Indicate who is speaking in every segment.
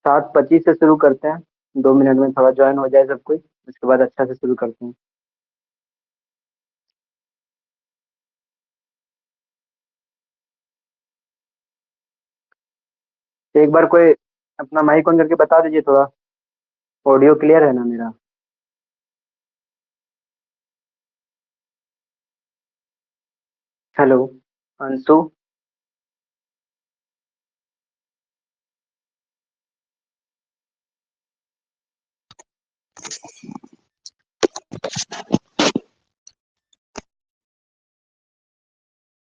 Speaker 1: 7:25 से शुरू करते हैं, 2 मिनट में थोड़ा ज्वाइन हो जाए सब कोई, उसके बाद अच्छा से शुरू करते हैं। तो एक बार कोई अपना माइक ऑन करके बता दीजिए थोड़ा, ऑडियो क्लियर है ना मेरा? हेलो, अंशु।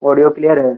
Speaker 1: ऑडियो क्लियर है?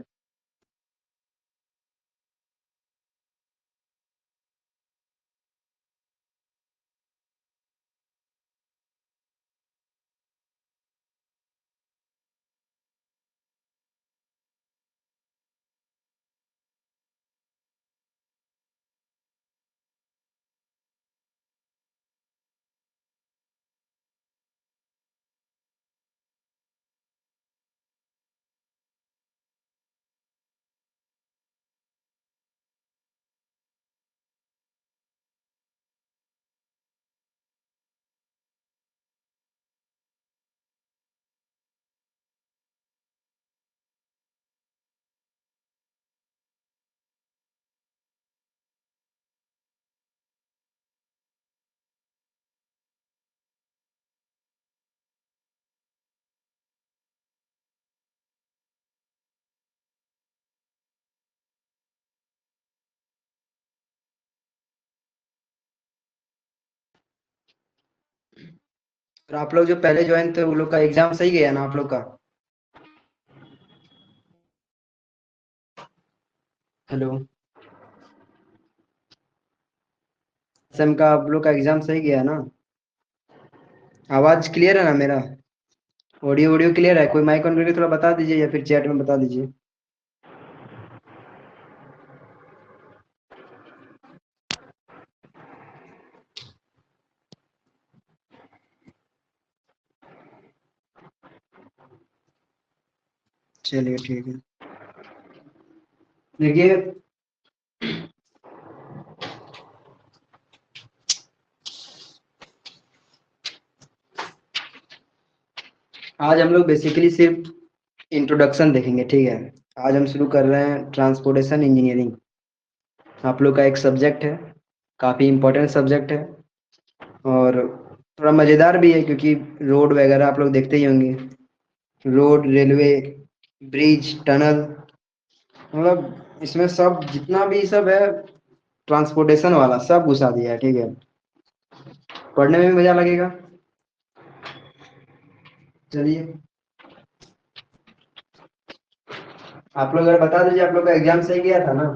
Speaker 2: और आप लोग जो पहले ज्वाइन थे, वो लोग का एग्जाम सही गया ना आप लोग का? हेलो। एसएम का आप लोग का एग्जाम सही गया ना? आवाज क्लियर है ना मेरा? ऑडियो ऑडियो क्लियर है? कोई माइक ऑन करके थोड़ा बता दीजिए, या फिर चैट में बता दीजिए। चलिए ठीक है। देखिए, आज हम लोग बेसिकली सिर्फ इंट्रोडक्शन देखेंगे, ठीक है। आज हम शुरू कर रहे हैं ट्रांसपोर्टेशन इंजीनियरिंग। आप लोग का एक सब्जेक्ट है, काफ़ी इम्पोर्टेंट सब्जेक्ट है, और थोड़ा मज़ेदार भी है, क्योंकि रोड वगैरह आप लोग देखते ही होंगे। रोड, रेलवे, ब्रिज, टनल, मतलब इसमें सब जितना भी सब है ट्रांसपोर्टेशन वाला, सब घुसा दिया है, ठीक है। पढ़ने में भी मज़ा लगेगा। चलिए, आप लोग अगर बता दीजिए, आप लोग का एग्जाम सही गया था ना?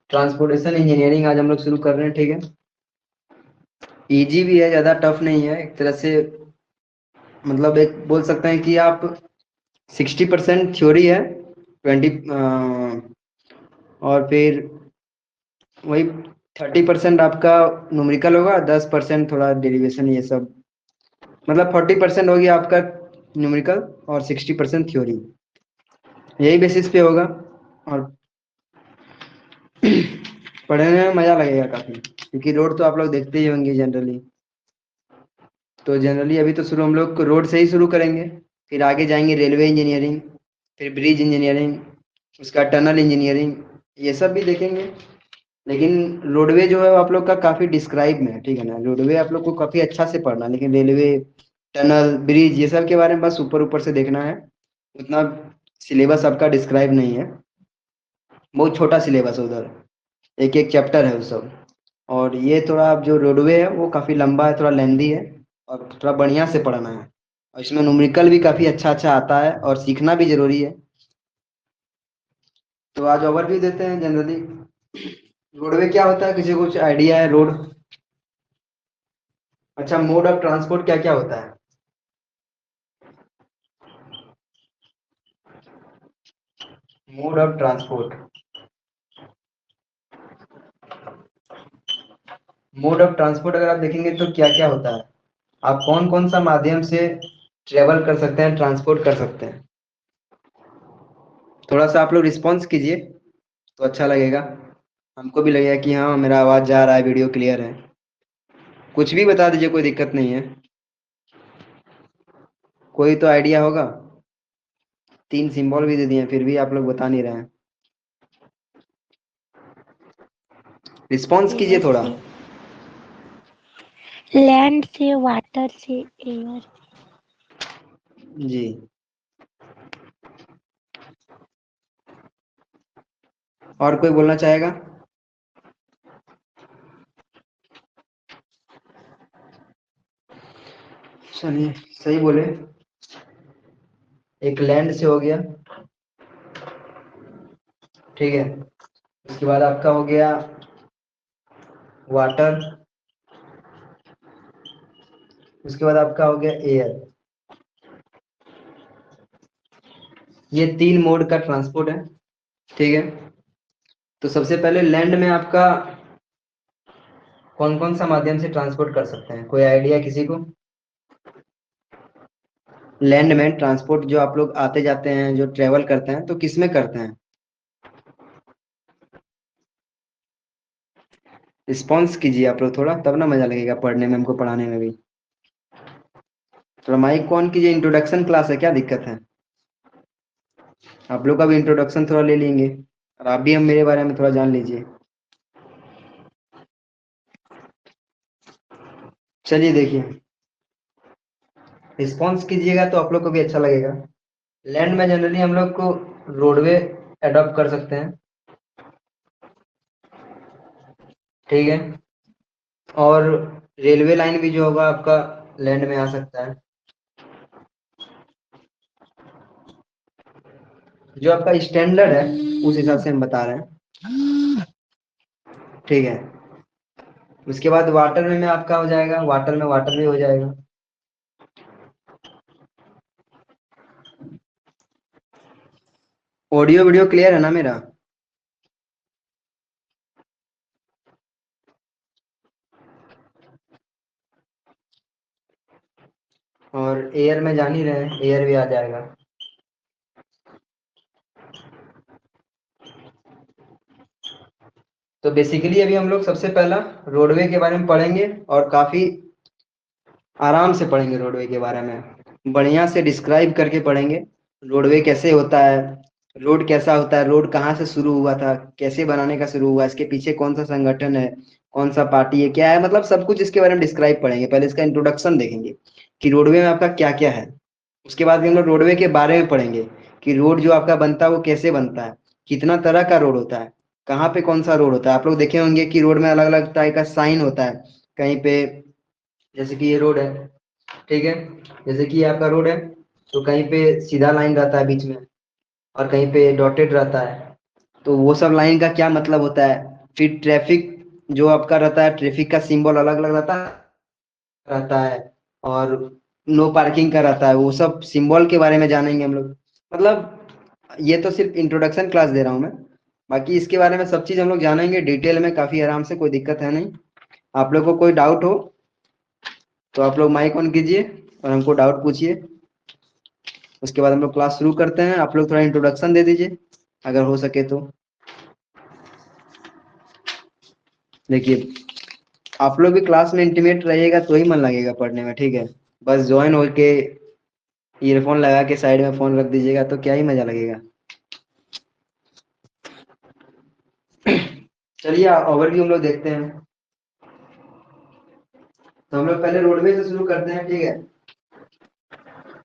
Speaker 2: ट्रांसपोर्टेशन इंजीनियरिंग आज हम लोग शुरू कर रहे हैं, ठीक है। इजी भी है, ज़्यादा टफ नहीं है एक तरह से। मतलब एक बोल सकते हैं कि आप 60% थ्योरी है, 20 और फिर वही 30% आपका न्यूमेरिकल होगा, 10% थोड़ा डेरिवेशन ये सब। मतलब 40% होगी आपका न्यूमेरिकल, और 60% थ्योरी, यही बेसिस पे होगा। और पढ़ने में मज़ा लगेगा काफ़ी, क्योंकि रोड तो आप लोग देखते ही होंगे जनरली। तो जनरली अभी तो शुरू हम लोग रोड से ही शुरू करेंगे, फिर आगे जाएंगे रेलवे इंजीनियरिंग, फिर ब्रिज इंजीनियरिंग, उसका टनल इंजीनियरिंग, ये सब भी देखेंगे। लेकिन रोडवे जो है आप लोग का काफ़ी डिस्क्राइब में है, ठीक है ना। रोडवे आप लोग को काफ़ी अच्छा से पढ़ना है, लेकिन रेलवे, टनल, ब्रिज, ये सब के बारे में बस ऊपर ऊपर से देखना है। उतना सिलेबस आपका डिस्क्राइब नहीं है, बहुत छोटा सिलेबस है उधर, एक एक चैप्टर है वो सब। और ये थोड़ा अब जो रोडवे है वो काफ़ी लंबा है, थोड़ा लेंदी है, और थोड़ा बढ़िया से पढ़ना है। और इसमें न्यूमेरिकल भी काफ़ी अच्छा अच्छा आता है, और सीखना भी ज़रूरी है। तो आज ओवरव्यू देते हैं जनरली। रोडवे क्या होता है, किसी को कुछ आइडिया है? रोड, अच्छा, मोड ऑफ ट्रांसपोर्ट क्या क्या होता है? Mode of transport. Mode of transport अगर आप देखेंगे तो क्या क्या होता है, आप कौन कौन सा माध्यम से ट्रेवल कर सकते हैं, ट्रांसपोर्ट कर सकते हैं। थोड़ा सा आप लोग रिस्पॉन्स कीजिए तो अच्छा लगेगा, हमको भी लगेगा कि हाँ मेरा आवाज़ जा रहा है, वीडियो क्लियर है। कुछ भी बता दीजिए, कोई दिक्कत नहीं है। कोई तो आइडिया होगा। 3 सिंबल भी दे दिए फिर भी आप लोग बता नहीं रहे हैं। रिस्पॉन्स कीजिए
Speaker 3: एयर
Speaker 2: थोड़ा।
Speaker 3: से, लैंड से, वाटर से, एयर।
Speaker 2: जी। और कोई बोलना चाहेगा। चलिए सही बोले। एक लैंड से हो गया, ठीक है। उसके बाद आपका हो गया वाटर, उसके बाद आपका हो गया एयर। ये 3 मोड का ट्रांसपोर्ट है, ठीक है। तो सबसे पहले लैंड में आपका कौन कौन सा माध्यम से ट्रांसपोर्ट कर सकते हैं, कोई आइडिया किसी को। लैंड में ट्रांसपोर्ट जो आप लोग आते जाते हैं, जो ट्रेवल करते हैं, तो किस में करते हैं। रिस्पॉन्स कीजिए आप लोग थोड़ा, तब ना मजा लगेगा पढ़ने में, हमको पढ़ाने में भी। थोड़ा माइक ऑन कीजिए, इंट्रोडक्शन क्लास है, क्या दिक्कत है। आप लोग का भी इंट्रोडक्शन थोड़ा ले लेंगे और आप भी हम मेरे बारे में थोड़ा जान लीजिए। चलिए देखिए, रिस्पॉन्स कीजिएगा तो आप लोग को भी अच्छा लगेगा। लैंड में जनरली हम लोग को रोडवे अडॉप्ट कर सकते हैं, ठीक है। और रेलवे लाइन भी जो होगा आपका लैंड में आ सकता है। जो आपका स्टैंडर्ड है उस हिसाब से हम बता रहे हैं, ठीक है। उसके बाद वाटर में आपका हो जाएगा, वाटर में वाटर भी हो जाएगा। ऑडियो वीडियो क्लियर है ना मेरा। और एयर में जान ही रहे हैं, एयर भी आ जाएगा। तो बेसिकली अभी हम लोग सबसे पहला रोडवे के बारे में पढ़ेंगे और काफी आराम से पढ़ेंगे रोडवे के बारे में, बढ़िया से डिस्क्राइब करके पढ़ेंगे। रोडवे कैसे होता है, रोड कैसा होता है, रोड कहाँ से शुरू हुआ था, कैसे बनाने का शुरू हुआ, इसके पीछे कौन सा संगठन है, कौन सा पार्टी है, क्या है, मतलब सब कुछ इसके बारे में डिस्क्राइब पढ़ेंगे। पहले इसका इंट्रोडक्शन देखेंगे कि रोडवे में आपका क्या क्या है। उसके बाद भी हम लोग रोडवे के बारे में पढ़ेंगे कि रोड जो आपका बनता है वो कैसे बनता है, कितना तरह का रोड होता है, कहाँ पे कौन सा रोड होता है। आप लोग देखे होंगे कि रोड में अलग अलग टाइप का साइन होता है। कहीं पे जैसे कि ये रोड है, ठीक है, जैसे कि ये आपका रोड है, तो कहीं पे सीधा लाइन रहता है बीच में और कहीं पे डॉटेड रहता है। तो वो सब लाइन का क्या मतलब होता है। फिर ट्रैफिक जो आपका रहता है, ट्रैफिक का सिंबल अलग अलग रहता है और नो पार्किंग का रहता है, वो सब सिंबल के बारे में जानेंगे हम लोग। मतलब ये तो सिर्फ इंट्रोडक्शन क्लास दे रहा हूँ मैं, बाकी इसके बारे में सब चीज़ हम लोग जानेंगे डिटेल में, काफ़ी आराम से, कोई दिक्कत है नहीं। आप लोग को कोई डाउट हो तो आप लोग माइक ऑन कीजिए और हमको डाउट पूछिए। उसके बाद हम लोग क्लास शुरू करते हैं। आप लोग थोड़ा इंट्रोडक्शन दे दीजिए अगर हो सके तो। देखिए, आप लोग भी क्लास में इंटीमेट रहिएगा तो ही मन लगेगा पढ़ने में, ठीक है। बस ज्वाइन होके ईयरफोन लगा के साइड में फोन रख दीजिएगा तो क्या ही मजा लगेगा। चलिए ओवरव्यू हम लोग देखते हैं। तो हम लोग पहले रोडवे से शुरू करते हैं, ठीक है।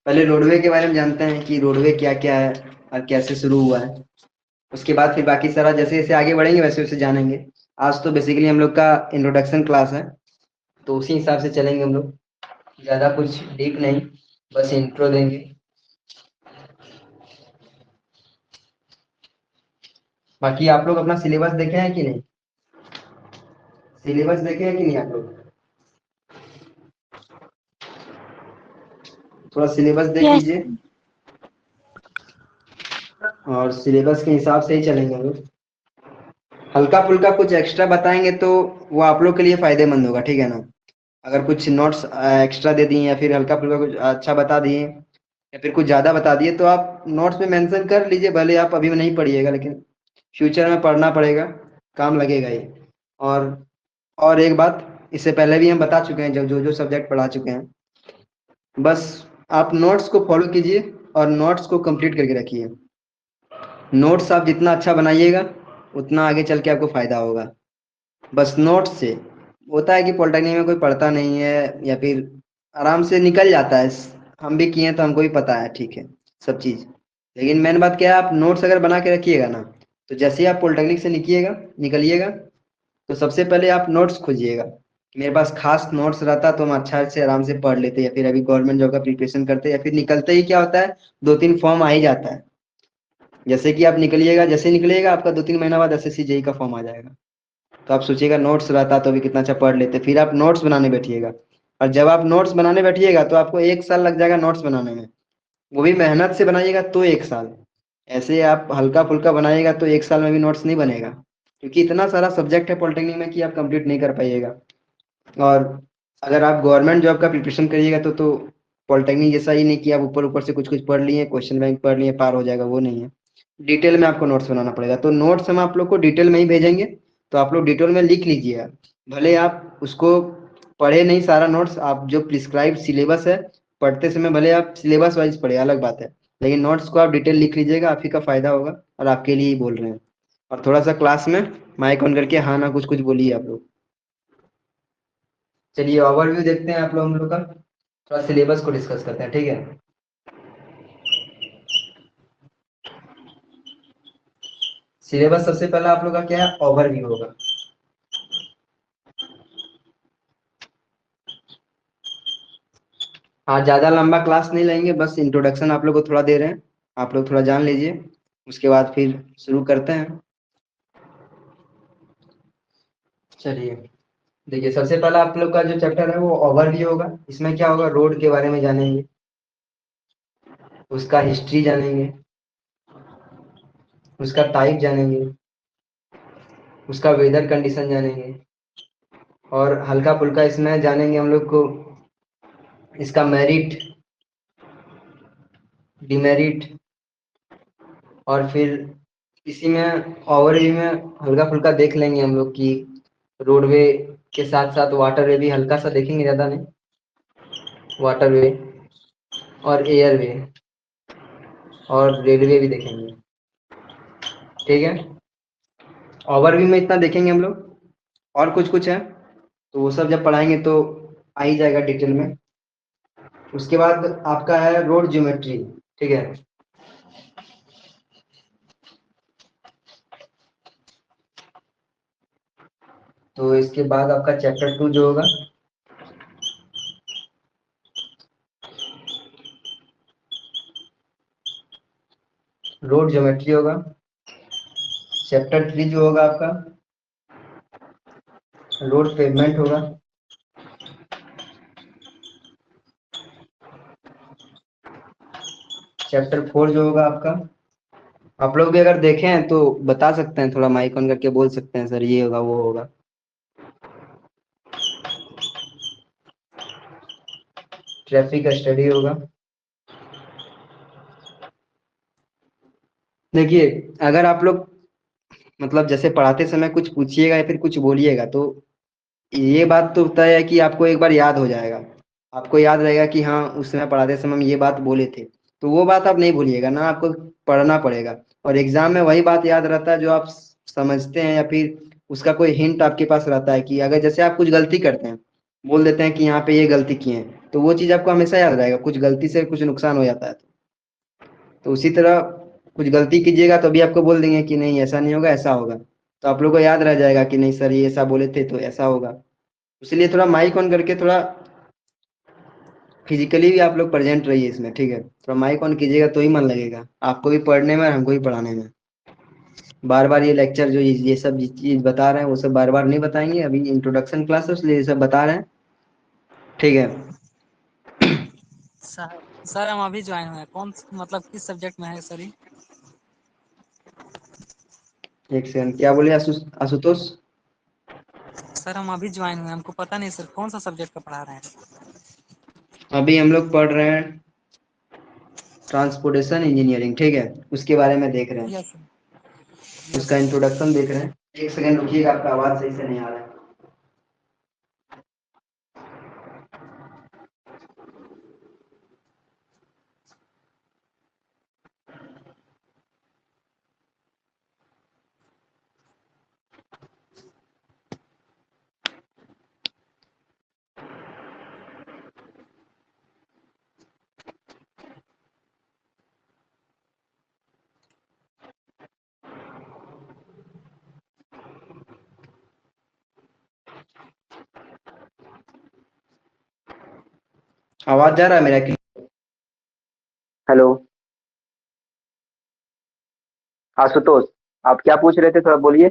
Speaker 2: पहले रोडवे के बारे में जानते हैं कि रोडवे क्या क्या है और कैसे शुरू हुआ है। उसके बाद फिर बाकी सारा जैसे जैसे आगे बढ़ेंगे वैसे वैसे जानेंगे। आज तो बेसिकली हम लोग का इंट्रोडक्शन क्लास है, तो उसी हिसाब से चलेंगे हम लोग, ज़्यादा कुछ डीप नहीं, बस इंट्रो देंगे। बाकी आप लोग अपना सिलेबस देखे हैं कि नहीं, सिलेबस देखे हैं कि नहीं आप लोग। थोड़ा सिलेबस देख
Speaker 3: यस।
Speaker 2: लीजिए। और सिलेबस के हिसाब से ही चलेंगे हम लोग। हल्का फुल्का कुछ एक्स्ट्रा बताएंगे तो वो आप लोग के लिए फायदेमंद होगा, ठीक है ना। अगर कुछ नोट्स एक्स्ट्रा दे दिए या फिर हल्का फुल्का कुछ अच्छा बता दिए या फिर कुछ ज़्यादा बता दिए तो आप नोट्स में मेंशन कर लीजिए, भले आप अभी में नहीं पढ़िएगा लेकिन फ्यूचर में पढ़ना पड़ेगा, काम लगेगा ये। और और एक बात, इससे पहले भी हम बता चुके हैं, जब जो जो सब्जेक्ट पढ़ा चुके हैं, बस आप नोट्स को फॉलो कीजिए और नोट्स को कंप्लीट करके रखिए। नोट्स आप जितना अच्छा बनाइएगा उतना आगे चल के आपको फ़ायदा होगा। बस नोट्स से होता है कि पॉलिटेक्निक में कोई पढ़ता नहीं है या फिर आराम से निकल जाता है। हम भी किए हैं तो हमको भी पता है, ठीक है, सब चीज़। लेकिन मेन बात क्या है, आप नोट्स अगर बना के रखिएगा ना, तो जैसे ही आप पॉलिटेक्निक से निकलिएगा तो सबसे पहले आप नोट्स खोजिएगा। मेरे पास खास नोट्स रहता तो हम अच्छा से आराम से पढ़ लेते, या फिर अभी गवर्नमेंट जॉब का प्रिपरेशन करते, या फिर निकलते ही क्या होता है, 2-3 फॉर्म आ ही जाता है। जैसे कि आप निकलिएगा, जैसे ही निकलिएगा आपका 2-3 महीना बाद एसएससी जेई का फॉर्म आ जाएगा। तो आप सोचिएगा नोट्स रहता तो भी कितना अच्छा पढ़ लेते, फिर आप नोट्स बनाने बैठिएगा। और जब आप नोट्स बनाने बैठिएगा तो आपको 1 साल लग जाएगा नोट्स बनाने में, वो भी मेहनत से बनाइएगा तो 1 साल। ऐसे आप हल्का फुल्का बनाइएगा तो 1 साल में भी नोट्स नहीं बनेगा, क्योंकि इतना सारा सब्जेक्ट है पॉलिटेक्निक में कि आप कंप्लीट नहीं कर पाइएगा। और अगर आप गवर्नमेंट जॉब का प्रिपरेशन करिएगा तो पॉलिटेक्निक जैसा ही नहीं कि आप ऊपर ऊपर से कुछ कुछ पढ़ लिए, क्वेश्चन बैंक पढ़ लिए, पार हो जाएगा, वो नहीं है। डिटेल में आपको नोट्स बनाना पड़ेगा, तो नोट्स हम आप लोग को डिटेल में ही भेजेंगे, तो आप लोग डिटेल में लिख लीजिए। भले आप उसको पढ़े नहीं सारा नोट्स, आप जो प्रिस्क्राइब सिलेबस है पढ़ते समय भले आप सिलेबस वाइज पढ़े, अलग बात है, लेकिन नोट्स को आप डिटेल लिख लीजिएगा, आप ही का फायदा होगा और आपके लिए ही बोल रहे हैं। और थोड़ा सा क्लास में माइक ऑन करके हाँ ना कुछ कुछ बोलिए आप लोग। चलिए ओवरव्यू देखते हैं आप लोग हम लोग का, थोड़ा सिलेबस को डिस्कस करते हैं, ठीक है। सिलेबस सबसे पहला आप लोग का क्या है, ओवरव्यू होगा। हाँ, ज़्यादा लंबा क्लास नहीं लेंगे, बस इंट्रोडक्शन आप लोग को थोड़ा दे रहे हैं, आप लोग थोड़ा जान लीजिए, उसके बाद फिर शुरू करते हैं। चलिए देखिए, सबसे पहला आप लोग का जो चैप्टर है वो ओवरव्यू होगा। इसमें क्या होगा, रोड के बारे में जानेंगे, उसका हिस्ट्री जानेंगे, उसका टाइप जानेंगे, उसका वेदर कंडीशन जानेंगे, और हल्का फुल्का इसमें जानेंगे हम लोग को इसका मेरिट, डिमेरिट, और फिर इसी में ओवरव्यू में हल्का फुल्का देख लेंगे हम लोग कि रोडवे के साथ साथ वाटरवे भी हल्का सा देखेंगे, ज़्यादा नहीं, वाटरवे और एयरवे और रेलवे भी देखेंगे, ठीक है। ओवरव्यू में इतना देखेंगे हम लोग, और कुछ कुछ है तो वो सब जब पढ़ाएंगे तो आ ही जाएगा डिटेल में। उसके बाद आपका है रोड ज्योमेट्री, ठीक है। तो इसके बाद आपका चैप्टर 2 जो होगा, रोड ज्योमेट्री होगा। चैप्टर 3 जो होगा आपका, रोड पेवमेंट होगा। चैप्टर 4 जो होगा आपका, आप लोग भी अगर देखें हैं तो बता सकते हैं, थोड़ा माइक ऑन करके बोल सकते हैं सर ये होगा वो होगा। ट्रैफिक स्टडी होगा। देखिए, अगर आप लोग मतलब जैसे पढ़ाते समय कुछ पूछिएगा या फिर कुछ बोलिएगा तो ये बात तो तय है कि आपको एक बार याद हो जाएगा, आपको याद रहेगा कि हाँ उस समय पढ़ाते समय हम ये बात बोले थे, तो वो बात आप नहीं भूलिएगा ना, आपको पढ़ना पड़ेगा। और एग्जाम में वही बात याद रहता है जो आप समझते हैं, या फिर उसका कोई हिंट आपके पास रहता है कि अगर जैसे आप कुछ गलती करते हैं, बोल देते हैं कि यहाँ पे ये गलती किए हैं, तो वो चीज़ आपको हमेशा याद रहेगा, कुछ गलती से कुछ नुकसान हो जाता है। तो उसी तरह कुछ गलती कीजिएगा तो अभी आपको बोल देंगे कि नहीं ऐसा नहीं होगा, ऐसा होगा, तो आप लोग को याद रह जाएगा कि नहीं सर ये ऐसा बोले थे तो ऐसा होगा। इसलिए थोड़ा माइक ऑन करके थोड़ा फिजिकली भी आप लोग प्रेजेंट रहिए इसमें, ठीक है। थोड़ा माइक ऑन कीजिएगा तो ही मन लगेगा आपको भी पढ़ने में और हमको भी पढ़ाने में। बार बार ये लेक्चर जो ये सब चीज बता रहे हैं वो सब बार बार नहीं बताएंगे, अभी इंट्रोडक्शन क्लास है इसलिए ये सब बता रहे हैं, ठीक है।
Speaker 4: सर सर हम अभी ज्वाइन हुए हैं, कौन मतलब किस सब्जेक्ट में है सर ये?
Speaker 2: एक सेकंड, क्या बोले आशुतोष?
Speaker 4: सर हम अभी ज्वाइन हुए, हमको पता नहीं सर कौन सा सब्जेक्ट का पढ़ा रहे हैं।
Speaker 2: अभी हम लोग पढ़ रहे हैं ट्रांसपोर्टेशन इंजीनियरिंग, ठीक है, उसके बारे में देख रहे हैं,
Speaker 4: यस
Speaker 2: उसका इंट्रोडक्शन देख रहे हैं। एक सेकंड रुकिएगा, आपका आवाज सही से नहीं आ रहा है। आवाज जा रहा है मेरा?
Speaker 1: हेलो आशुतोष, आप क्या पूछ रहे थे, थोड़ा बोलिए।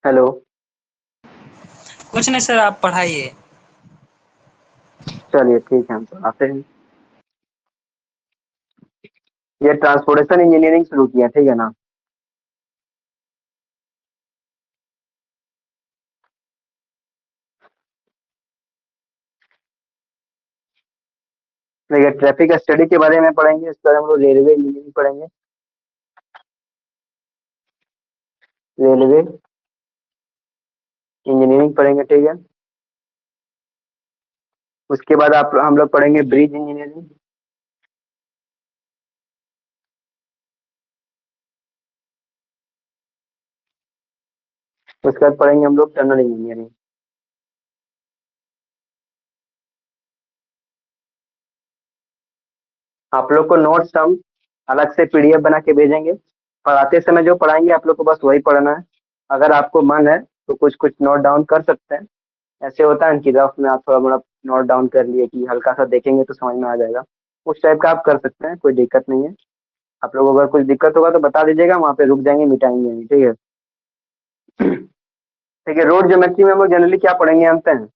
Speaker 1: हेलो।
Speaker 4: कुछ नहीं सर, आप पढ़ाइए।
Speaker 1: चलिए ठीक है, हम पढ़ाते हैं। ये ट्रांसपोर्टेशन इंजीनियरिंग शुरू किया, ठीक है ना। देखिए, ट्रैफिक स्टडी के बारे में पढ़ेंगे, इसके बाद हम लोग रेलवे इंजीनियरिंग पढ़ेंगे। रेलवे इंजीनियरिंग पढ़ेंगे, ठीक है। उसके बाद आप हम लोग पढ़ेंगे ब्रिज इंजीनियरिंग। उसके बाद पढ़ेंगे हम लोग टनल इंजीनियरिंग। आप लोग को नोट्स हम अलग से पीडीएफ बना के भेजेंगे। पढ़ाते समय जो पढ़ाएंगे आप लोग को बस वही पढ़ना है। अगर आपको मन है तो कुछ कुछ नोट डाउन कर सकते हैं। ऐसे होता है कि रफ में आप थोड़ा मोड़ा नोट डाउन कर लिए कि हल्का सा देखेंगे तो समझ में आ जाएगा। उस टाइप का आप कर सकते हैं, कोई दिक्कत नहीं है। आप लोगों को अगर कुछ दिक्कत होगा तो बता दीजिएगा, वहाँ पे रुक जाएंगे, मिटाएंगे नहीं, ठीक है। ठीक है, रोड ज्योमेट्री में हम लोग जनरली क्या पढ़ेंगे जानते हैं?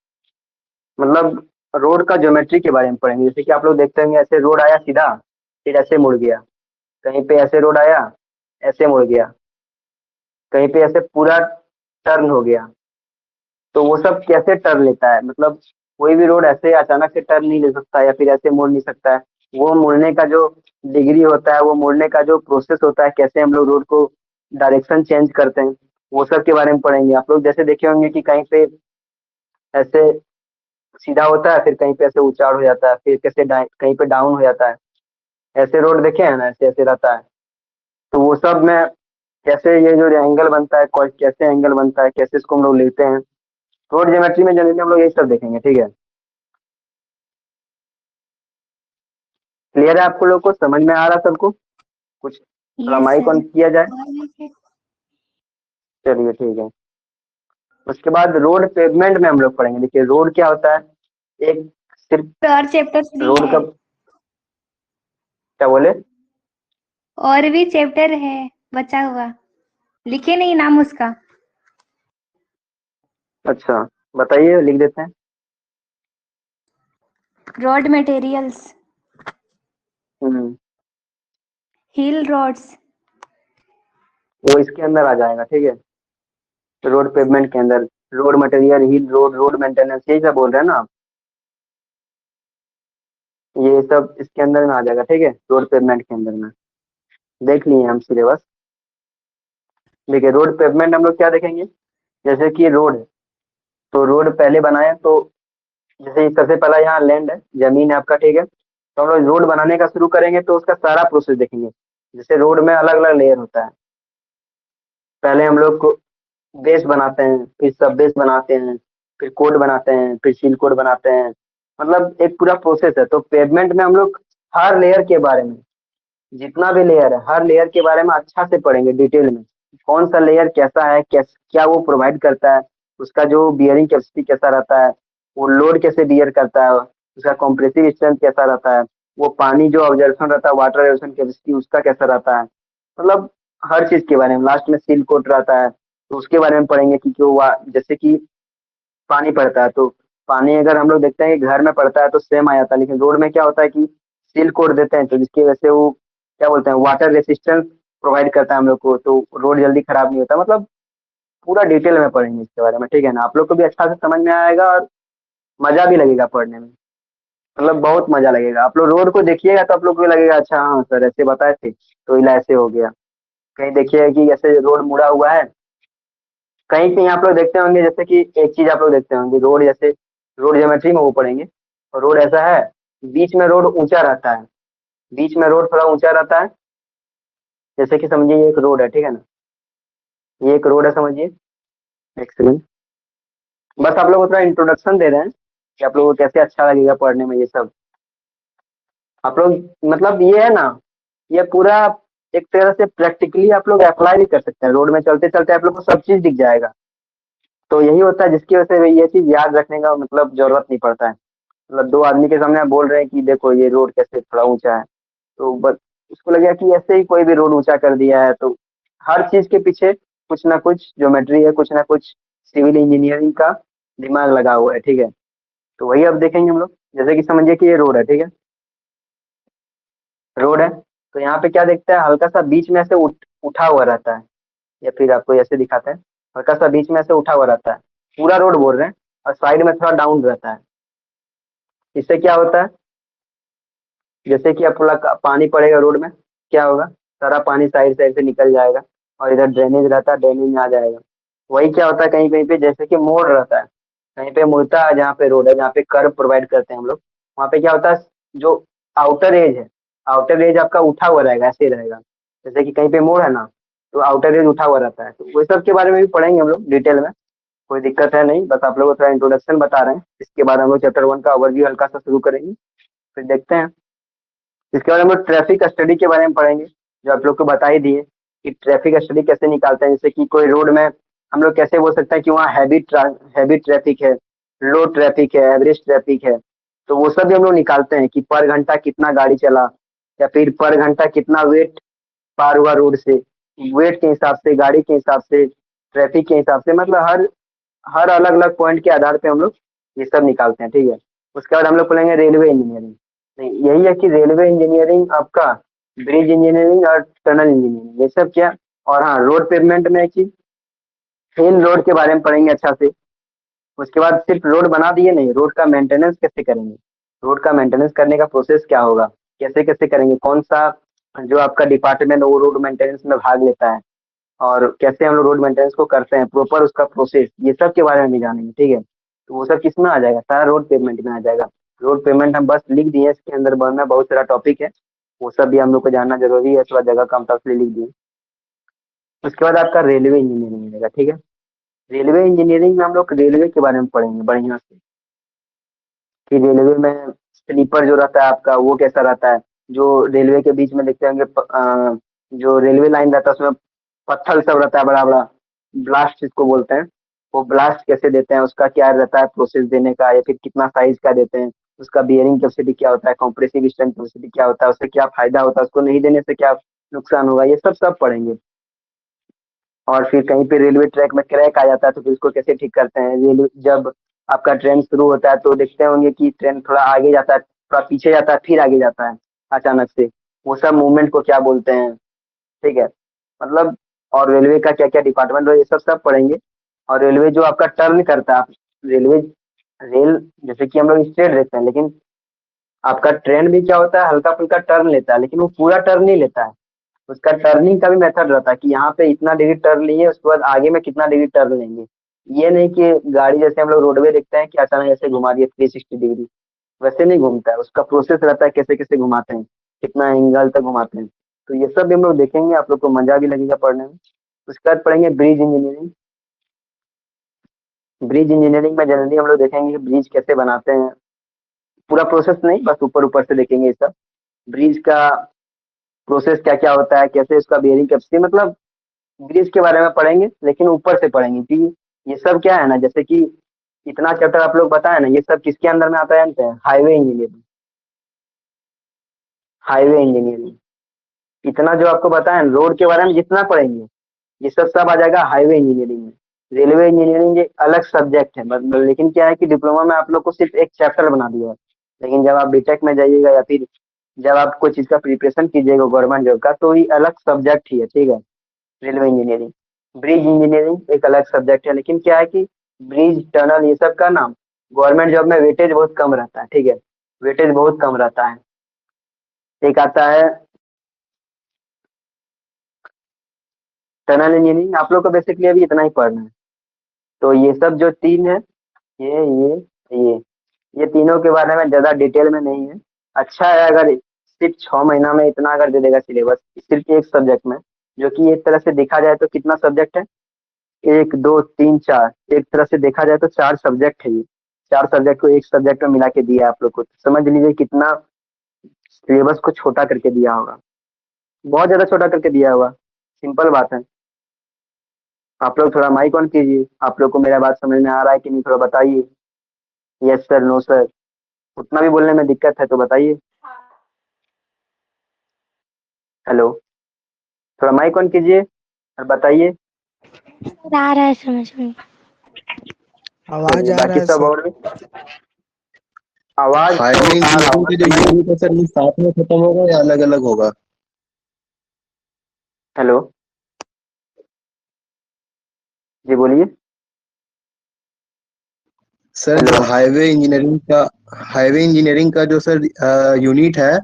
Speaker 1: मतलब रोड का ज्योमेट्री के बारे में पढ़ेंगे। जैसे कि आप लोग देखते होंगे, ऐसे रोड आया सीधा, फिर ऐसे मुड़ गया। कहीं पे ऐसे रोड आया, ऐसे मुड़ गया। कहीं पे ऐसे पूरा टर्न हो गया। तो वो सब कैसे टर्न लेता है, मतलब कोई भी रोड ऐसे अचानक से टर्न नहीं ले सकता या फिर ऐसे मुड़ नहीं सकता है। वो मुड़ने का जो डिग्री होता है, वो मुड़ने का जो प्रोसेस होता है, कैसे हम लोग रोड को डायरेक्शन चेंज करते हैं, वो सब के बारे में पढ़ेंगे। आप लोग जैसे देखे होंगे कि कहीं पे ऐसे सीधा होता है, फिर कहीं पे ऐसे उचाड़ हो जाता है, फिर कैसे कहीं पे डाउन हो जाता है। ऐसे रोड देखे हैं ना, ऐसे ऐसे रहता है। तो वो सब में कैसे ये जो एंगल बनता है, कैसे एंगल बनता है, कैसे इसको हम लोग लेते हैं, रोड ज्योमेट्री में जनरली हम लोग यही सब देखेंगे, ठीक है। क्लियर है आपको लोग को, समझ में आ रहा सबको? कुछ थोड़ा
Speaker 3: यस
Speaker 1: माइक
Speaker 3: सर।
Speaker 1: ऑन किया जाए।
Speaker 3: और भी फिर
Speaker 1: चलिए ठीक है। उसके बाद रोड पेवमेंट में हम लोग पढ़ेंगे। देखिए रोड क्या होता है, एक सिर्फ
Speaker 3: और चैप्टर्स भी
Speaker 1: रोड
Speaker 3: है,
Speaker 1: का, क्या बोले?
Speaker 3: और भी चैप्टर है बचा हुआ, लिखे नहीं नाम उसका।
Speaker 1: अच्छा बताइए, लिख देते हैं।
Speaker 3: रोड मटेरियल्स,
Speaker 1: हम्म,
Speaker 3: हिल रोड्स,
Speaker 1: वो इसके अंदर आ जाएगा, ठीक है। रोड पेवमेंट के अंदर रोड मटेरियल, हिल रोड, रोड मेंटेनेंस, यही सब बोल रहे हैं ना आप? ये सब इसके अंदर में आ जाएगा, ठीक है, रोड पेवमेंट के अंदर में। देख लिए हम सिलेबस। देखिए रोड पेवमेंट हम लोग क्या देखेंगे, जैसे कि रोड है, तो रोड पहले बनाए तो जैसे सबसे पहला यहाँ लैंड है, जमीन है आपका, ठीक है। तो हम लोग रोड बनाने का शुरू करेंगे तो उसका सारा प्रोसेस देखेंगे। जैसे रोड में अलग अलग लेयर होता है। पहले हम लोग को बेस बनाते हैं, फिर सब बेस बनाते हैं, फिर कोड बनाते हैं, फिर सील कोड बनाते हैं। मतलब एक पूरा प्रोसेस है। तो पेवमेंट में हम लोग हर लेयर के बारे में, जितना भी लेयर है, हर लेयर के बारे में अच्छा से पढ़ेंगे डिटेल में। कौन सा लेयर कैसा है, क्या वो प्रोवाइड करता है, उसका जो बियरिंग कैपेसिटी कैसा रहता है, वो लोड कैसे बियर करता है, उसका कॉम्प्रेसिव स्ट्रेंथ कैसा रहता है, वो पानी जो ऑब्जर्वेशन रहता है, वाटर एब्जॉर्प्शन कैपेसिटी उसका कैसा रहता है। मतलब हर चीज के बारे में। लास्ट में सील कोट रहता है, तो उसके बारे में पढ़ेंगे कि जो जैसे कि पानी पड़ता है, तो पानी अगर हम लोग देखते हैं कि घर में पड़ता है तो सेम आ जाता है, लेकिन रोड में क्या होता है कि सील कोट देते हैं, तो जिसकी वजह से वो क्या बोलते हैं वाटर रेसिस्टेंस प्रोवाइड करता है हम लोग को, तो रोड जल्दी खराब नहीं होता। मतलब पूरा डिटेल में पढ़ेंगे इसके बारे में, ठीक है ना। आप लोग को भी अच्छा से समझ में आएगा और मजा भी लगेगा पढ़ने में, मतलब बहुत मजा लगेगा। आप लोग रोड को देखिएगा तो आप लोग को भी लगेगा अच्छा हाँ सर ऐसे बताए थे तो इला ऐसे हो गया। कहीं देखिए कि ऐसे रोड मुड़ा हुआ है, कहीं कहीं आप लोग देखते होंगे जैसे कि एक चीज आप लोग देखते होंगे, रोड जैसे रोड ज्योमेट्री में वो पढ़ेंगे, और रोड ऐसा है बीच में रोड ऊंचा रहता है, बीच में रोड थोड़ा ऊंचा रहता है। जैसे कि समझिए ये एक रोड है, ठीक है ना, ये एक रोड है समझिए। एक सेकंड, बस आप लोग को थोड़ा इंट्रोडक्शन दे रहे हैं कि आप लोगों को कैसे अच्छा लगेगा पढ़ने में ये सब। आप लोग मतलब ये है ना, ये पूरा एक तरह से प्रैक्टिकली आप लोग अप्लाई भी कर सकते हैं, रोड में चलते चलते आप लोग को सब चीज दिख जाएगा। तो यही होता है जिसकी वजह से ये चीज याद रखने का मतलब जरूरत नहीं पड़ता है। मतलब दो आदमी के सामने आप बोल रहे हैं कि देखो ये रोड कैसे थोड़ा ऊंचा है, तो बस उसको लगेगा कि ऐसे ही कोई भी रोड ऊंचा कर दिया है। तो हर चीज के पीछे कुछ ना कुछ ज्योमेट्री है, कुछ ना कुछ सिविल इंजीनियरिंग का दिमाग लगा हुआ है, ठीक है। तो वही अब देखेंगे हम लोग। जैसे कि समझिए कि ये रोड है, ठीक है, रोड है। तो यहाँ पे क्या देखते हैं, हल्का सा बीच में ऐसे उठा हुआ रहता है, या फिर आपको ऐसे दिखाते हैं, हल्का सा बीच में ऐसे उठा हुआ रहता है। पूरा रोड बोल रहे हैं, और साइड में थोड़ा डाउन रहता है। इससे क्या होता है, जैसे कि आप थोड़ा पानी पड़ेगा रोड में, क्या होगा, सारा पानी साइड साइड से निकल जाएगा, और इधर ड्रेनेज रहता है, ड्रेनेज में आ जाएगा। वही क्या होता है कहीं कहीं पे जैसे कि मोड़ रहता है, कहीं पे मुड़ता है, जहाँ पे रोड है, जहाँ पे कर्व प्रोवाइड करते हैं हम लोग, वहाँ पे क्या होता है, जो आउटर एज है, आउटर एज आपका उठा हुआ रहेगा, ऐसे ही रहेगा। जैसे कि कहीं पे मोड़ है ना, तो आउटर एज उठा हुआ रहता है। तो वो सब के बारे में भी पढ़ेंगे हम लोग डिटेल में, कोई दिक्कत है नहीं, बस आप लोगों को थोड़ा इंट्रोडक्शन बता रहे हैं। इसके बाद हम लोग चैप्टर 1 का ओवरव्यू हल्का सा शुरू करेंगे, फिर देखते हैं। इसके बाद हम लोग ट्रैफिक स्टडी के बारे में पढ़ेंगे, जो आप लोग को बता ही दिए कि ट्रैफिक स्टडी कैसे निकालते हैं। जैसे कि कोई रोड में हम लोग कैसे बोल सकते हैं कि वहाँ हैवी ट्रैफिक है, लो ट्रैफिक है, एवरेज ट्रैफिक है। तो वो सब भी हम लोग निकालते हैं कि पर घंटा कितना गाड़ी चला, या फिर पर घंटा कितना वेट पार हुआ रोड से, वेट के हिसाब से, गाड़ी के हिसाब से, ट्रैफिक के हिसाब से, मतलब हर हर अलग अलग पॉइंट के आधार पे हम लोग ये सब निकालते हैं, ठीक है। उसके बाद हम लोग पढ़ेंगे रेलवे इंजीनियरिंग। नहीं, यही है कि रेलवे इंजीनियरिंग आपका ब्रिज इंजीनियरिंग और टनल इंजीनियरिंग ये सब क्या, और हाँ रोड पेवमेंट में एक चीज इन रोड के बारे में पढ़ेंगे अच्छा से। उसके बाद सिर्फ रोड बना दिए नहीं, रोड का मेंटेनेंस कैसे करेंगे, रोड का मेंटेनेंस करने का प्रोसेस क्या होगा, कैसे कैसे करेंगे, कौन सा जो आपका डिपार्टमेंट वो रोड मेंटेनेंस में भाग लेता है, और कैसे हम लोग रोड मेंटेनेंस को करते हैं, प्रॉपर उसका प्रोसेस, ये सब के बारे में भी जानेंगे, ठीक है। तो वो सब किस में आ जाएगा, सारा रोड पेमेंट में आ जाएगा। रोड पेमेंट हम बस लिख दिए, इसके अंदर बढ़ना बहुत सारा टॉपिक है, वो सब भी हम लोग को जानना जरूरी है, थोड़ा जगह कम था इसलिए लिख दिए। उसके बाद आपका रेलवे इंजीनियरिंग मिलेगा, ठीक है। रेलवे इंजीनियरिंग में हम लोग रेलवे के बारे में पढ़ेंगे बढ़िया से, कि रेलवे में स्लीपर जो रहता है आपका वो कैसा रहता है। जो रेलवे के बीच में देखते होंगे जो रेलवे लाइन रहता है उसमें पत्थर सब रहता है बड़ा बड़ा, ब्लास्ट जिसको बोलते हैं। वो ब्लास्ट कैसे देते हैं, उसका क्या रहता है प्रोसेस देने का, या फिर कितना साइज का देते हैं, उसका बियरिंग कैपेसिटी क्या होता है, कॉम्प्रेसिव स्ट्रेंथ कैपेसिटी क्या होता है, उससे क्या फायदा होता है, उसको नहीं देने से क्या नुकसान होगा, ये सब सब पढ़ेंगे। और फिर कहीं पे रेलवे ट्रैक में क्रैक आ जाता है तो फिर उसको कैसे ठीक करते हैं। रेलवे जब आपका ट्रेन शुरू होता है तो देखते होंगे कि ट्रेन थोड़ा आगे जाता है, थोड़ा पीछे जाता है, फिर आगे जाता है अचानक से, वो सब मूवमेंट को क्या बोलते हैं, ठीक है। मतलब और रेलवे का क्या क्या डिपार्टमेंट है ये सब सब पढ़ेंगे। और रेलवे जो आपका टर्न करता है, रेलवे रेल जैसे कि हम लोग स्ट्रेट रहते हैं, लेकिन आपका ट्रेन भी क्या होता है हल्का फुल्का टर्न लेता है, लेकिन वो पूरा टर्न नहीं लेता है। उसका टर्निंग का भी मेथड रहता है कि यहाँ पे इतना डिग्री टर्न लिए, उसके बाद आगे में कितना डिग्री टर्न लेंगे। ये नहीं कि गाड़ी जैसे हम लोग रोडवे देखते हैं कि अचानक ऐसे घुमा दिए 360 डिग्री, वैसे नहीं घूमता है, उसका प्रोसेस रहता है कैसे कैसे घुमाते हैं, कितना एंगल तक घुमाते हैं। तो ये सब भी हम लोग देखेंगे, आप लोग को मजा भी लगेगा पढ़ने में। उसके बाद पढ़ेंगे ब्रिज इंजीनियरिंग। ब्रिज इंजीनियरिंग में जनरली हम लोग देखेंगे कि ब्रिज कैसे बनाते हैं, पूरा प्रोसेस नहीं, बस ऊपर ऊपर से देखेंगे ये सब। ब्रिज का प्रोसेस क्या क्या होता है, कैसे उसका बियरिंग कैपेसिटी, मतलब ब्रिज के बारे में पढ़ेंगे, लेकिन ऊपर से पढ़ेंगे कि ये सब क्या है ना, जैसे कि इतना चैप्टर आप लोग बताए ना, ये सब किसके अंदर में आता है जानते हैं, हाईवे इंजीनियरिंग। हाईवे इंजीनियरिंग इतना जो आपको बताया रोड के बारे में जितना पढ़ेंगे, ये सब सब आ जाएगा हाईवे इंजीनियरिंग में। रेलवे इंजीनियरिंग एक अलग सब्जेक्ट है, मतलब लेकिन क्या है कि डिप्लोमा में आप लोग को सिर्फ एक चैप्टर बना दिया है, लेकिन जब आप बीटेक में जाइएगा या फिर जब आप कोई चीज़ का प्रिपरेशन कीजिएगा गवर्नमेंट जॉब का, तो ये अलग सब्जेक्ट ही है, ठीक है। रेलवे इंजीनियरिंग, ब्रिज इंजीनियरिंग एक अलग सब्जेक्ट है, लेकिन क्या है कि ब्रिज टनल ये सब का नाम गवर्नमेंट जॉब में वेटेज बहुत कम रहता है, ठीक है। वेटेज बहुत कम रहता है। एक आता है टनल इंजीनियरिंग, आप लोग को बेसिकली अभी इतना ही पढ़ना है। तो ये सब जो तीन है, ये ये ये ये तीनों के बारे में ज़्यादा डिटेल में नहीं है। अच्छा है अगर सिर्फ 6 महीना में इतना अगर दे देगा सिलेबस सिर्फ एक सब्जेक्ट में, जो कि एक तरह से देखा जाए तो कितना सब्जेक्ट है, 1 2 3 4, एक तरह से देखा जाए तो 4 सब्जेक्ट है ये। 4 सब्जेक्ट को एक सब्जेक्ट में मिला के दिया है आप लोग को, तो समझ लीजिए कितना सिलेबस को छोटा करके दिया होगा। बहुत ज़्यादा छोटा करके दिया होगा, सिंपल बात है। आप लोग थोड़ा माइक ऑन कीजिए, आप लोग को मेरा बात समझ में आ रहा है कि नहीं, थोड़ा बताइए। यस सर, नो सर, उतना भी बोलने में दिक्कत है तो बताइए। हेलो, थोड़ा माइक ऑन कीजिए और बताइए।
Speaker 3: आ रहा है समझ में।
Speaker 5: आवाज
Speaker 1: चलिए
Speaker 5: आ रहा
Speaker 1: बाकी
Speaker 5: है
Speaker 1: सब
Speaker 5: सर।
Speaker 1: और भी आवाज तो
Speaker 6: हाईवे
Speaker 1: आ रहा
Speaker 6: इंजीनियरिंग
Speaker 1: होगा
Speaker 6: का जो
Speaker 1: समझ।
Speaker 6: यूनिट है सर, ये साथ में खत्म होगा या अलग अलग होगा?
Speaker 1: हेलो, जी बोलिए।
Speaker 6: सर
Speaker 1: हेलो,
Speaker 6: जो हाईवे इंजीनियरिंग का जो सर यूनिट है,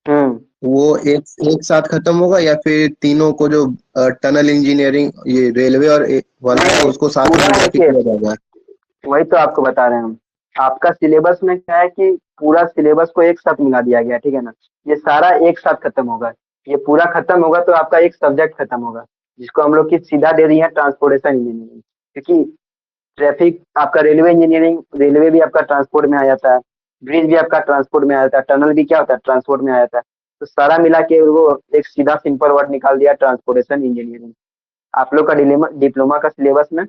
Speaker 1: हम्म,
Speaker 6: वो एक साथ खत्म होगा या फिर तीनों को जो टनल इंजीनियरिंग ये रेलवे और वाला है
Speaker 1: नहीं
Speaker 6: उसको साथ में
Speaker 1: पूरा
Speaker 6: मिला के
Speaker 1: देखिए,
Speaker 6: किया जाएगा?
Speaker 1: वही तो आपको बता रहे हैं हम। आपका सिलेबस में क्या है कि पूरा सिलेबस को एक साथ मिला दिया गया, ठीक है ना। ये सारा एक साथ खत्म होगा। ये पूरा खत्म होगा तो आपका एक सब्जेक्ट खत्म होगा, जिसको हम लोग की सीधा दे दिए हैं ट्रांसपोर्टेशन इंजीनियरिंग। क्योंकि ट्रैफिक आपका रेलवे इंजीनियरिंग, रेलवे भी आपका ट्रांसपोर्ट में आ जाता है, ब्रिज भी आपका ट्रांसपोर्ट में आ जाता है, टनल भी क्या होता है ट्रांसपोर्ट में आ जाता है। तो सारा मिला के वो एक सीधा सिंपल वर्ड निकाल दिया ट्रांसपोर्टेशन इंजीनियरिंग। आप लोग का डिप्लोमा का सिलेबस में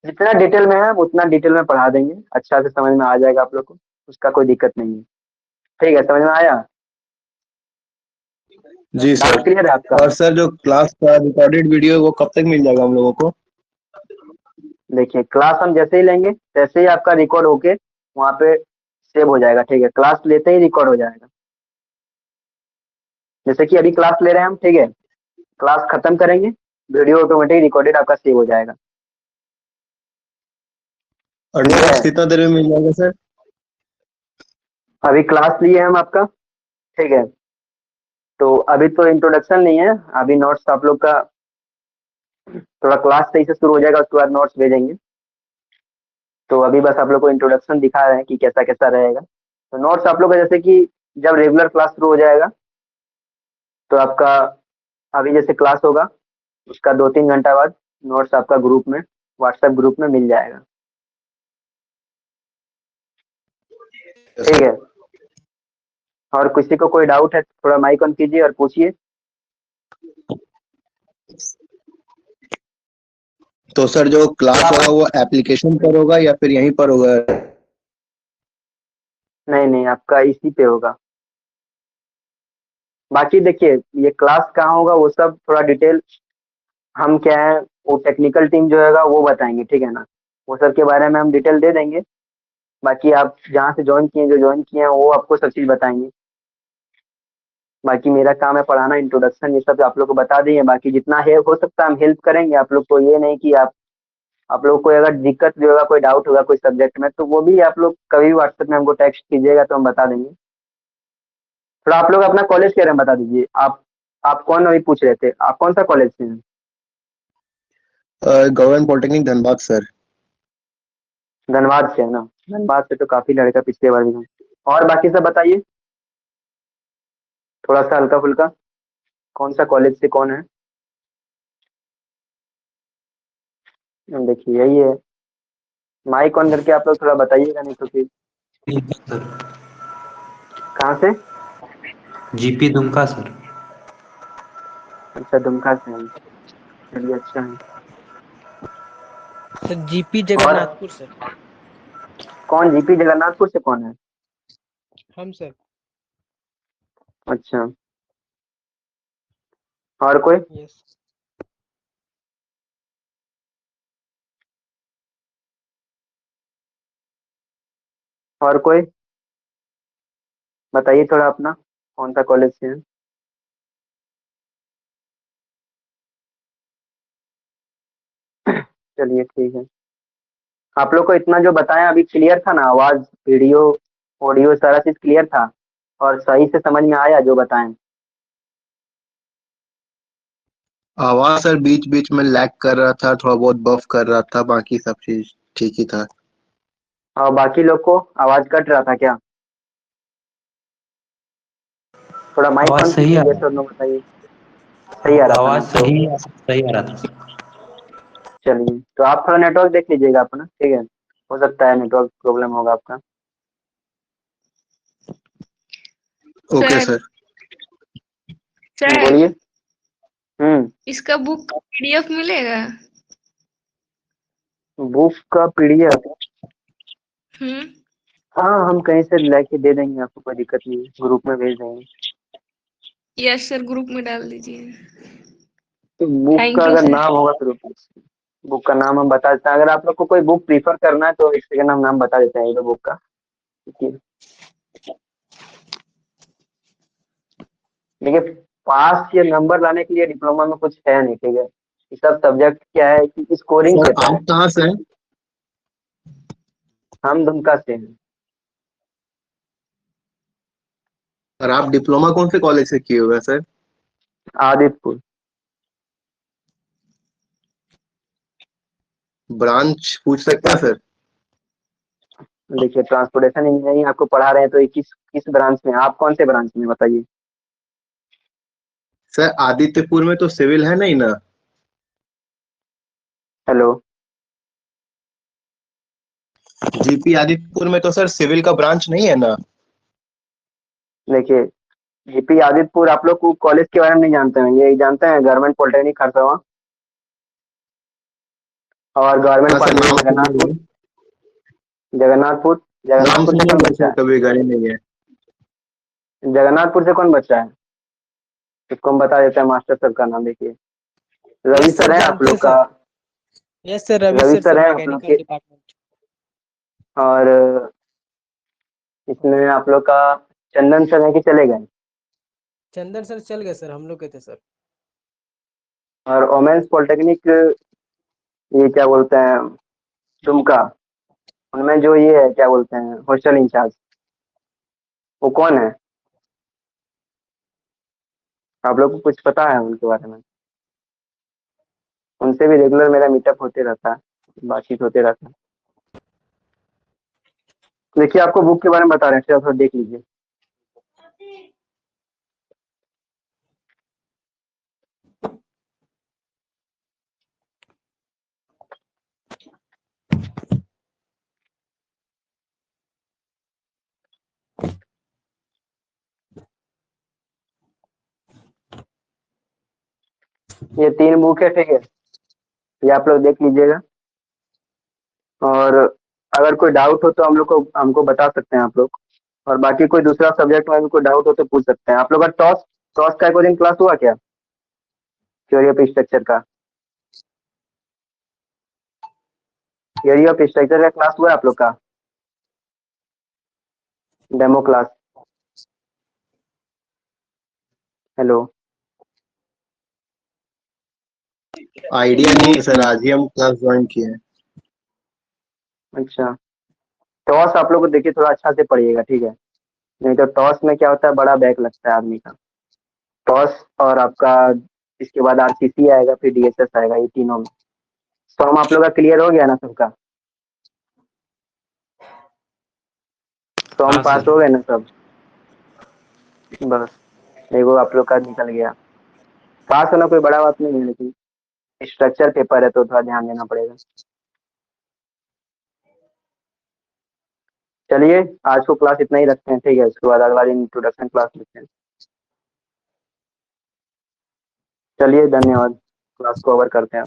Speaker 1: जितना डिटेल में है उतना डिटेल में पढ़ा देंगे, अच्छा से समझ में आ जाएगा आप लोग को, उसका कोई दिक्कत नहीं है। ठीक है, समझ में आया?
Speaker 6: जी
Speaker 1: डाउट
Speaker 6: सर।
Speaker 1: क्लियर है आपका?
Speaker 6: और सर जो क्लास का रिकॉर्डेड वीडियो वो कब तक मिल जाएगा हम लोगों को?
Speaker 1: देखिए क्लास हम जैसे ही लेंगे तैसे ही आपका रिकॉर्ड होके वहाँ पे सेव हो जाएगा, ठीक है। क्लास लेते ही रिकॉर्ड हो जाएगा, जैसे कि अभी क्लास ले रहे हैं हम, ठीक है। क्लास खत्म करेंगे, वीडियो ऑटोमेटिक रिकॉर्डेड आपका सेव हो जाएगा।
Speaker 6: और
Speaker 1: क्लियर
Speaker 6: नोट्स
Speaker 1: है?
Speaker 6: कितना देर में मिल जाएगा सर?
Speaker 1: अभी क्लास लिए हम आपका, ठीक है। तो अभी तो इंट्रोडक्शन नहीं है, अभी नोट्स आप लोग का थोड़ा क्लास सही से शुरू हो जाएगा, उसके बाद नोट्स भेजेंगे। तो अभी बस आप लोग को इंट्रोडक्शन दिखा रहे हैं कि कैसा कैसा रहेगा। तो नोट्स आप लोग का जैसे कि जब रेगुलर क्लास शुरू हो जाएगा तो आपका अभी जैसे क्लास होगा उसका 2 3 घंटा बाद नोट्स आपका ग्रुप में, व्हाट्सएप ग्रुप में मिल जाएगा, ठीक है। और किसी को कोई डाउट है थोड़ा माइक ऑन कीजिए और पूछिए।
Speaker 6: तो सर जो क्लास होगा वो एप्लीकेशन पर होगा या फिर यहीं पर होगा?
Speaker 1: नहीं नहीं, आपका इसी पे होगा। बाकी देखिए ये क्लास कहाँ होगा वो सब थोड़ा डिटेल हम क्या है, वो टेक्निकल टीम जो हैगा वो बताएंगे, ठीक है ना। वो सब के बारे में हम डिटेल दे देंगे। बाकी आप जहाँ से ज्वाइन किए, जो ज्वाइन किए हैं वो आपको सब चीज़ बताएंगे। बाकी मेरा काम है पढ़ाना, इंट्रोडक्शन ये सब आप लोग को बता दिए। बाकी जितना है हो सकता है हम हेल्प करेंगे आप लोग को, ये नहीं कि आप लोग को अगर दिक्कत भी होगा, कोई डाउट होगा कोई सब्जेक्ट में, तो वो भी आप लोग कभी भी व्हाट्सएप में हमको टेक्स्ट कीजिएगा तो हम बता देंगे। थोड़ा आप लोग अपना कॉलेज के बारे में बता दीजिए। आप कौन अभी पूछ रहे थे, आप कौन सा कॉलेज से हैं?
Speaker 6: Government polytechnic Dhanbad sir.
Speaker 1: Dhanbad से है ना। धनबाद से तो काफी लड़का पिछले बार भी हैं। और बाकी सब बताइए, थोड़ा सा हल्का फुल्का, कौन सा कॉलेज से कौन है? देखिए यही है, माइक ऑन करके आप लोग थोड़ा बताइएगा, नहीं तो फिर।
Speaker 7: सर
Speaker 1: कहाँ से?
Speaker 7: GP Dumka sir.
Speaker 1: अच्छा, दुमका से हैं, चलिए अच्छा है।
Speaker 5: सर जीपी
Speaker 1: और
Speaker 5: जगन्नाथपुर सर।
Speaker 1: कौन जीपी जगन्नाथपुर से कौन है?
Speaker 5: हम सर।
Speaker 1: अच्छा, और कोई?
Speaker 5: यस।
Speaker 1: और कोई? बताइए थोड़ा अपना, कौन सा कॉलेज से हैं? चलिए ठीक है। आप लोग को इतना जो बताया अभी क्लियर था ना, आवाज, वीडियो, ऑडियो, सारा चीज क्लियर था और सही से समझ में आया जो बताएं?
Speaker 6: आवाज सर बीच बीच में लैग कर रहा था, थोड़ा बहुत बफ कर रहा था, बाकी सब चीज ठीक ही था।
Speaker 1: और बाकी लोग को आवाज कट रहा था क्या? थोड़ा माइक
Speaker 7: आवाज
Speaker 1: ऑन
Speaker 7: सही
Speaker 1: कीजिए,
Speaker 7: आ
Speaker 1: यस और नो बताइए। सही आ रहा था ना?
Speaker 7: आवाज
Speaker 1: तो
Speaker 7: सही आ रहा था।
Speaker 1: चलिए, तो आप थोड़ा नेटवर्क देख लीजिएगा अपना, ठीक है? हो सकता है नेटवर्क प्रॉब्लम होगा आपका।
Speaker 6: Okay
Speaker 8: sir
Speaker 6: sir.
Speaker 8: सर
Speaker 1: बोलिए। हम्म।
Speaker 8: इसका बुक का पीडीएफ मिलेगा?
Speaker 1: बुक का पीडीएफ?
Speaker 8: हम्म।
Speaker 1: हाँ, हम कहीं से लेके दे देंगे आपको, कोई दिक्कत नहीं है, ग्रुप में भेज देंगे।
Speaker 8: यस सर, ग्रुप में डाल दीजिए।
Speaker 1: तो बुक का
Speaker 8: थैंक यू
Speaker 1: अगर
Speaker 8: सर।
Speaker 1: नाम होगा तो बुक का नाम हम बता देते हैं। अगर आप लोग को कोई बुक प्रीफर करना है तो एक सेकंड हम नाम बता देते हैं, ये दो बुक का, ठीक है? देखिए, पास या नंबर लाने के लिए डिप्लोमा में कुछ है नहीं, ठीक है? ये सब सब्जेक्ट क्या है कि स्कोरिंग
Speaker 6: सर
Speaker 1: पेपर है।
Speaker 6: आप कहाँ से हैं?
Speaker 1: हम दुमका से हैं।
Speaker 6: और आप डिप्लोमा कौन से कॉलेज से किए हुए हैं सर?
Speaker 1: आदित्यपुर।
Speaker 6: ब्रांच पूछ सकते हैं सर?
Speaker 1: देखिए, ट्रांसपोर्टेशन इंजीनियरिंग आपको पढ़ा रहे हैं तो ये किस किस ब्रांच में, आप कौन से ब्रांच में बताइए?
Speaker 6: सर आदित्यपुर में तो सिविल है नहीं ना?
Speaker 1: हेलो।
Speaker 6: जीपी आदित्यपुर में तो सर सिविल का ब्रांच नहीं है ना?
Speaker 1: देखिए, जीपी आदित्यपुर, आप लोग को कॉलेज के बारे में नहीं जानते हैं, ये जानते हैं गवर्नमेंट पॉलिटेक्निक खरसावां और गवर्नमेंट
Speaker 6: हाँ सर,
Speaker 1: पॉलिटेक्निक
Speaker 6: नाम सुने
Speaker 1: जगन्नाथपुर।
Speaker 6: हुए।
Speaker 1: जगन्नाथपुर,
Speaker 6: नाम
Speaker 1: जगन्नाथपुर से
Speaker 6: सुने
Speaker 1: कौन
Speaker 6: हुए
Speaker 1: बच्चा
Speaker 6: सर,
Speaker 1: है?
Speaker 6: कभी गए नहीं है।
Speaker 1: जगन्नाथपुर से कौन बच्चा है? इसको हम बता देते हैं, मास्टर सर का नाम देखिए, रवि
Speaker 5: यस
Speaker 1: सर
Speaker 5: सर,
Speaker 1: है आप
Speaker 5: जानते हैं
Speaker 1: लोग का।
Speaker 5: Sir. Yes sir, Ravi
Speaker 1: Ravi
Speaker 5: sir
Speaker 1: sir
Speaker 5: sir
Speaker 1: है आप लोग
Speaker 5: मैकेनिकल
Speaker 1: के।
Speaker 5: डिपार्टमेंट।
Speaker 1: और इसमें आप लोग का चंदन सर है कि चले गए?
Speaker 5: चंदन सर चल गए सर, हम लोग के थे सर।
Speaker 1: और वोमेन्स पॉलिटेक्निक, ये क्या बोलते हैं, दुमका, उनमें जो ये है क्या बोलते हैं, हॉस्टल इंचार्ज, वो कौन है? आप लोग को कुछ पता है उनके बारे में? उनसे भी रेगुलर मेरा मीटअप होते रहता है, बातचीत होते रहता है। देखिए, आपको बुक के बारे में बता रहे हैं, फिर आप थोड़ा देख लीजिए। ये 3 बुक है, ठीक है? ये आप लोग देख लीजिएगा। और अगर कोई डाउट हो तो हम लोग को हमको बता सकते हैं आप लोग। और बाकी कोई दूसरा सब्जेक्ट में भी कोई डाउट हो तो पूछ सकते हैं आप लोग का। टॉस टॉस का कोई दिन क्लास हुआ क्या, थ्योरी ऑफ स्ट्रक्चर का? थ्योरी ऑफ स्ट्रक्चर का क्लास हुआ है आप लोग का, डेमो क्लास? हेलो।
Speaker 6: आइडिया नहीं है सर, आज ही हम क्लास ज्वाइन किए हैं।
Speaker 1: अच्छा, टॉस आप लोग को देखिए थोड़ा अच्छा से पढ़िएगा, ठीक है? नहीं तो टॉस में क्या होता है, बड़ा बैक लगता है आदमी का। टॉस और आपका, इसके बाद आरसीसी आएगा, फिर डीएसएस आएगा, ये तीनों में। तो हम आप लोग का क्लियर हो गया ना सबका? तो हम
Speaker 7: हाँ
Speaker 1: पास
Speaker 7: सर।
Speaker 1: हो गए ना सब? बस, देखो आप लोग का निकल गया। पास होना कोई बड़ा बात नहीं है, लेकिन स्ट्रक्चर पेपर है तो थोड़ा ध्यान देना पड़ेगा। चलिए, आज को क्लास इतना ही रखते हैं, ठीक है? उसके बाद अगला दिन इंट्रोडक्शन क्लास लेते हैं। चलिए, धन्यवाद। क्लास को ओवर करते हैं।